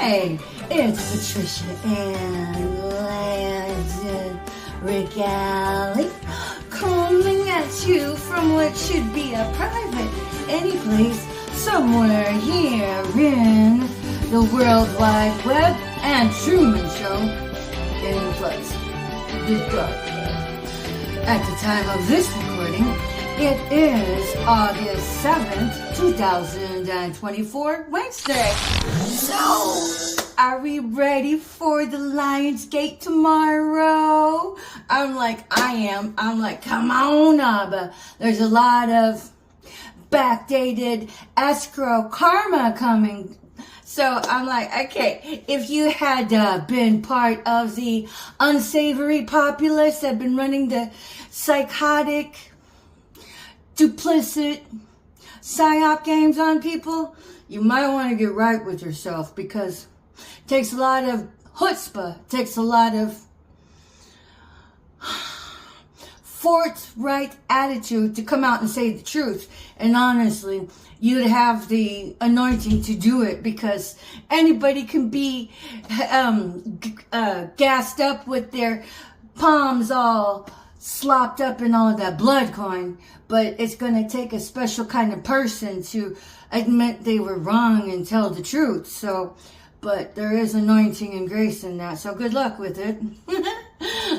Hey, it's Patricia and Landon Regali coming at you from what should be a private any place somewhere here in the World Wide Web and Truman Show in place. The dark web. At the time of this recording, it is August 7th, 2024, Wednesday. So, are we ready for the Lionsgate tomorrow? I'm like, come on up. There's a lot of backdated escrow karma coming. So I'm like, okay, if you had been part of the unsavory populace that have been running the psychotic, duplicit, psyop games on people, you might want to get right with yourself, because it takes a lot of chutzpah, it takes a lot of forthright attitude to come out and say the truth. And honestly, you'd have the anointing to do it, because anybody can be gassed up with their palms all slopped up in all of that blood coin, but it's going to take a special kind of person to admit they were wrong and tell the truth. So, but there is anointing and grace in that, so good luck with it.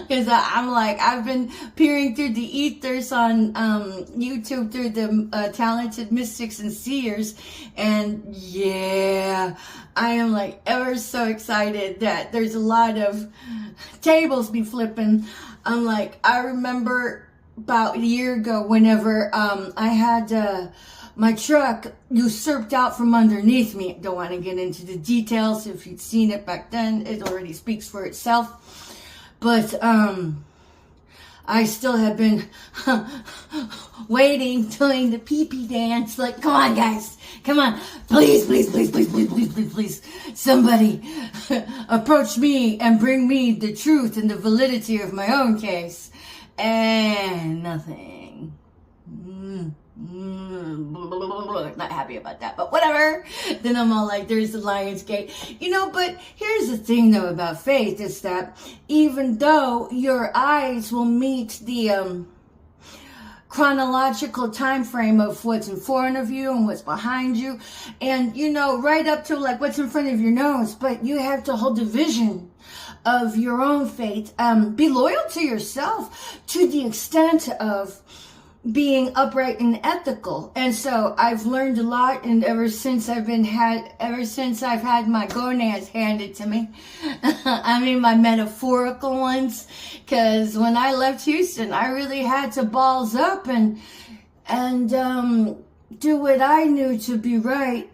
Because I'm like, I've been peering through the ethers on YouTube through the talented mystics and seers, and yeah, I am like ever so excited that there's a lot of tables be flipping. I'm like, I remember about a year ago whenever I had my truck usurped out from underneath me. Don't want to get into the details. If you'd seen it back then, it already speaks for itself. But I still have been waiting, doing the pee-pee dance. Like, come on, guys. Come on. Please, please, please, please, please, please, please, please. Somebody approach me and bring me the truth and the validity of my own case. And nothing. Not happy about that, but whatever. Then I'm all like, there's the Lionsgate, but here's the thing though about faith, is that even though your eyes will meet the chronological time frame of what's in front of you and what's behind you, and right up to like what's in front of your nose, but you have to hold the vision of your own faith. Be loyal to yourself to the extent of being upright and ethical. And so I've learned a lot, and ever since I've had my gonads handed to me, I mean my metaphorical ones, because when I left Houston, I really had to balls up and do what I knew to be right,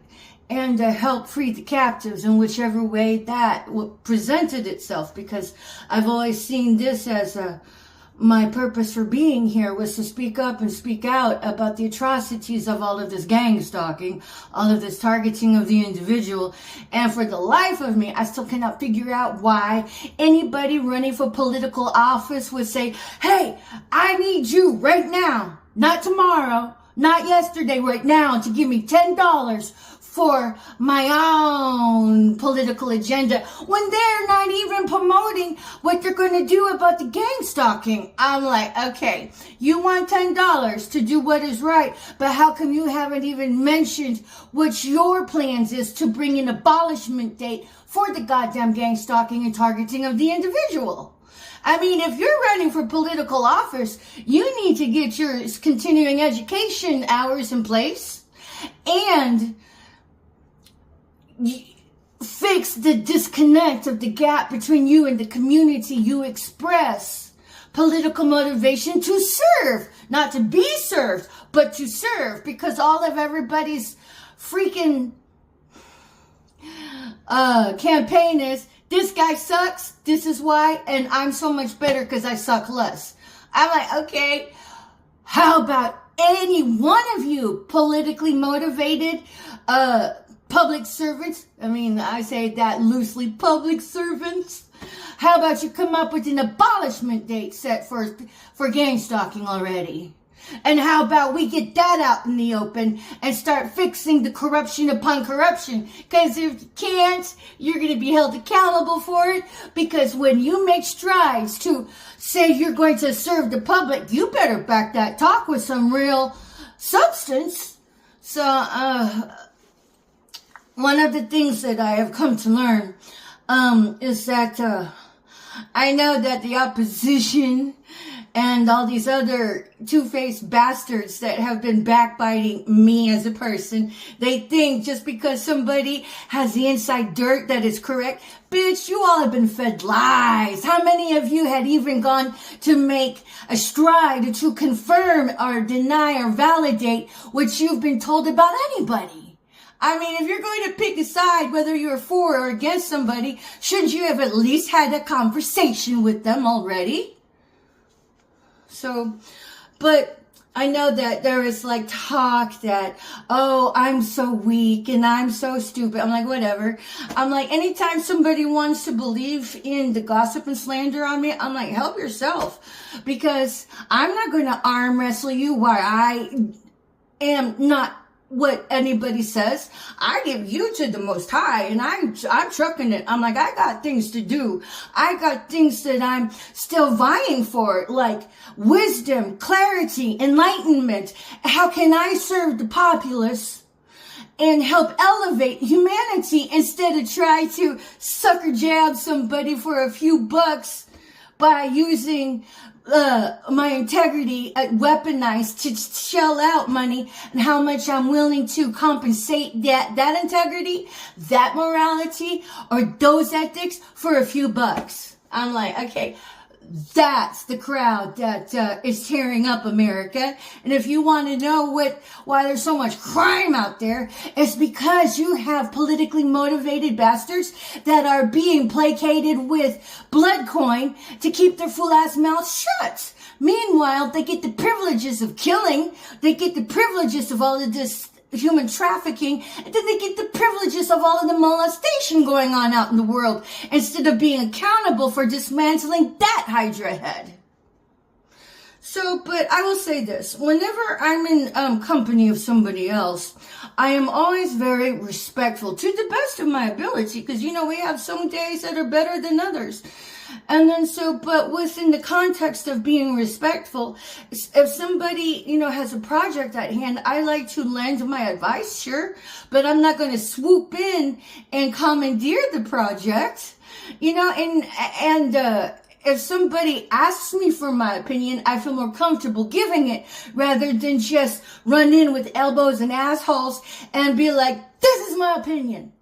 and help free the captives in whichever way that presented itself, because I've always seen this as my purpose for being here was to speak up and speak out about the atrocities of all of this gang stalking, all of this targeting of the individual. And for the life of me, I still cannot figure out why anybody running for political office would say, hey, I need you right now, not tomorrow, not yesterday, right now, to give me $10 for my own political agenda, when they're not even promoting what they're going to do about the gang stalking. I'm like, okay, you want $10 to do what is right, but how come you haven't even mentioned what your plans is to bring an abolishment date for the goddamn gang stalking and targeting of the individual? I mean, if you're running for political office, you need to get your continuing education hours in place and fix the disconnect of the gap between you and the community you express political motivation to serve, not to be served, but to serve, because all of everybody's freaking campaign is, this guy sucks, this is why, and I'm so much better because I suck less. I'm like, okay, how about any one of you politically motivated public servants? I mean, I say that loosely, public servants. How about you come up with an abolishment date set for gang stalking already? And how about we get that out in the open and start fixing the corruption upon corruption? Because if you can't, you're going to be held accountable for it. Because when you make strides to say you're going to serve the public, you better back that talk with some real substance. So, one of the things that I have come to learn is that I know that the opposition and all these other two-faced bastards that have been backbiting me as a person, they think just because somebody has the inside dirt that is correct. Bitch, you all have been fed lies. How many of you had even gone to make a stride to confirm or deny or validate what you've been told about anybody? I mean, if you're going to pick a side, whether you're for or against somebody, shouldn't you have at least had a conversation with them already? So, but I know that there is like talk that, oh, I'm so weak and I'm so stupid. I'm like, whatever. I'm like, anytime somebody wants to believe in the gossip and slander on me, I'm like, help yourself. Because I'm not going to arm wrestle you while I am not what anybody says. I give you to the Most High, and I'm trucking it. I'm like, I got things to do. I got things that I'm still vying for, like wisdom, clarity, enlightenment. How can I serve the populace and help elevate humanity instead of try to sucker jab somebody for a few bucks by using my integrity weaponized to shell out money, and how much I'm willing to compensate that integrity, that morality, or those ethics for a few bucks. I'm like, okay, that's the crowd that is tearing up America. And if you want to know why there's so much crime out there, it's because you have politically motivated bastards that are being placated with blood coin to keep their fool ass mouths shut. Meanwhile, they get the privileges of killing. They get the privileges of all of this human trafficking, and then they get the privileges of all of the molestation going on out in the world instead of being accountable for dismantling that Hydra head. So, but I will say this, whenever I'm in company of somebody else, I am always very respectful to the best of my ability, because, you know, we have some days that are better than others. And then but within the context of being respectful, if somebody, you know, has a project at hand, I like to lend my advice, sure, but I'm not going to swoop in and commandeer the project, you know, and if somebody asks me for my opinion, I feel more comfortable giving it rather than just run in with elbows and assholes and be like, this is my opinion.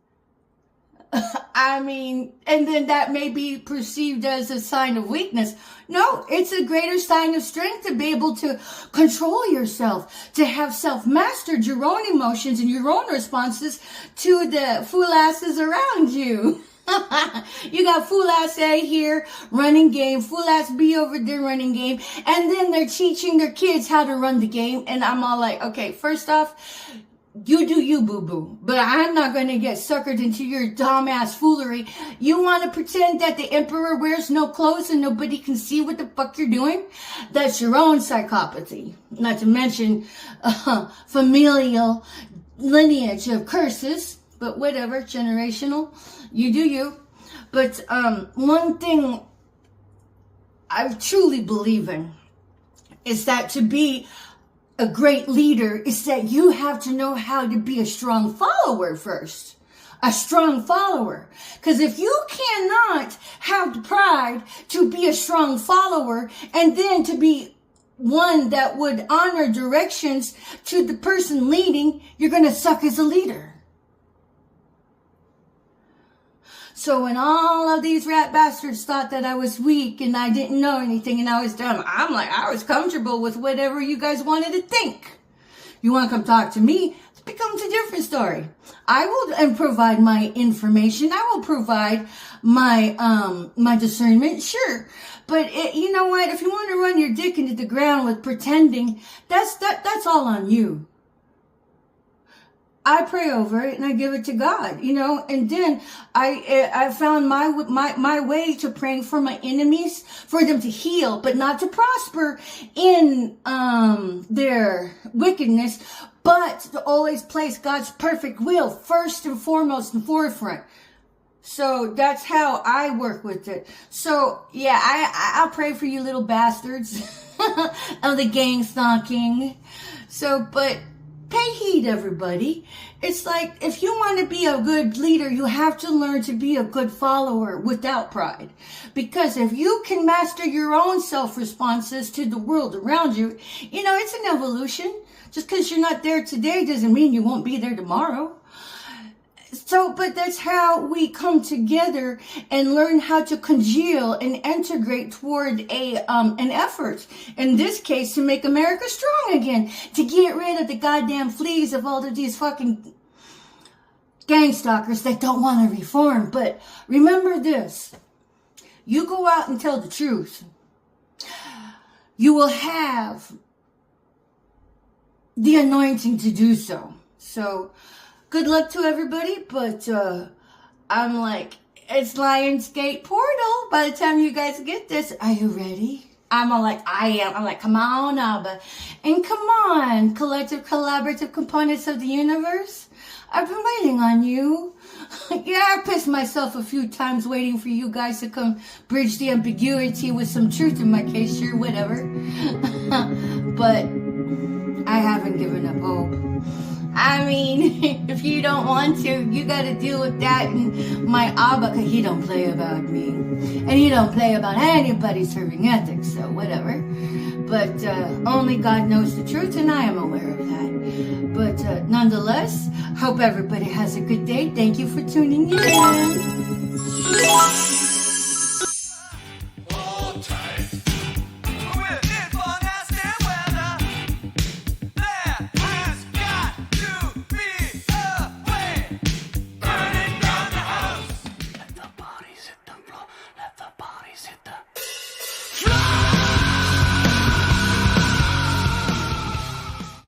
I mean, and then that may be perceived as a sign of weakness. No, it's a greater sign of strength to be able to control yourself, to have self-mastered your own emotions and your own responses to the fool asses around you. You got fool ass A here running game, fool ass B over there running game, and then they're teaching their kids how to run the game, and I'm all like, okay, first off, you do you, boo-boo. But I'm not going to get suckered into your dumbass foolery. You want to pretend that the emperor wears no clothes and nobody can see what the fuck you're doing? That's your own psychopathy. Not to mention familial lineage of curses. But whatever, generational. You do you. But one thing I truly believe in is that to be a great leader is that you have to know how to be a strong follower first. A strong follower. Because if you cannot have the pride to be a strong follower and then to be one that would honor directions to the person leading, you're going to suck as a leader. So when all of these rat bastards thought that I was weak and I didn't know anything and I was dumb, I'm like, I was comfortable with whatever you guys wanted to think. You want to come talk to me? It becomes a different story. I will provide my information. I will provide my my discernment, sure. But you know what? If you want to run your dick into the ground with pretending, that's all on you. I pray over it and I give it to God, and then I found my way to praying for my enemies, for them to heal, but not to prosper in their wickedness, but to always place God's perfect will first and foremost and forefront. So that's how I work with it. So yeah, I'll pray for you little bastards of the gang stalking. So, but pay heed, everybody. It's like, if you want to be a good leader, you have to learn to be a good follower without pride. Because if you can master your own self-responses to the world around you, it's an evolution. Just because you're not there today doesn't mean you won't be there tomorrow. So, but that's how we come together and learn how to congeal and integrate toward an effort. In this case, to make America strong again, to get rid of the goddamn fleas of all of these fucking gang stalkers that don't want to reform. But remember this: you go out and tell the truth, you will have the anointing to do so. So, good luck to everybody, but I'm like, it's Lionsgate Portal. By the time you guys get this, are you ready? I'm like, I am. I'm like, come on, Abba. And come on, collective, collaborative components of the universe. I've been waiting on you. Yeah, I pissed myself a few times waiting for you guys to come bridge the ambiguity with some truth in my case, sure, whatever. But I haven't given up hope. I mean, if you don't want to, you got to deal with that. And my Abba, because he don't play about me. And he don't play about anybody serving ethics, so whatever. But only God knows the truth, and I am aware of that. But nonetheless, hope everybody has a good day. Thank you for tuning in.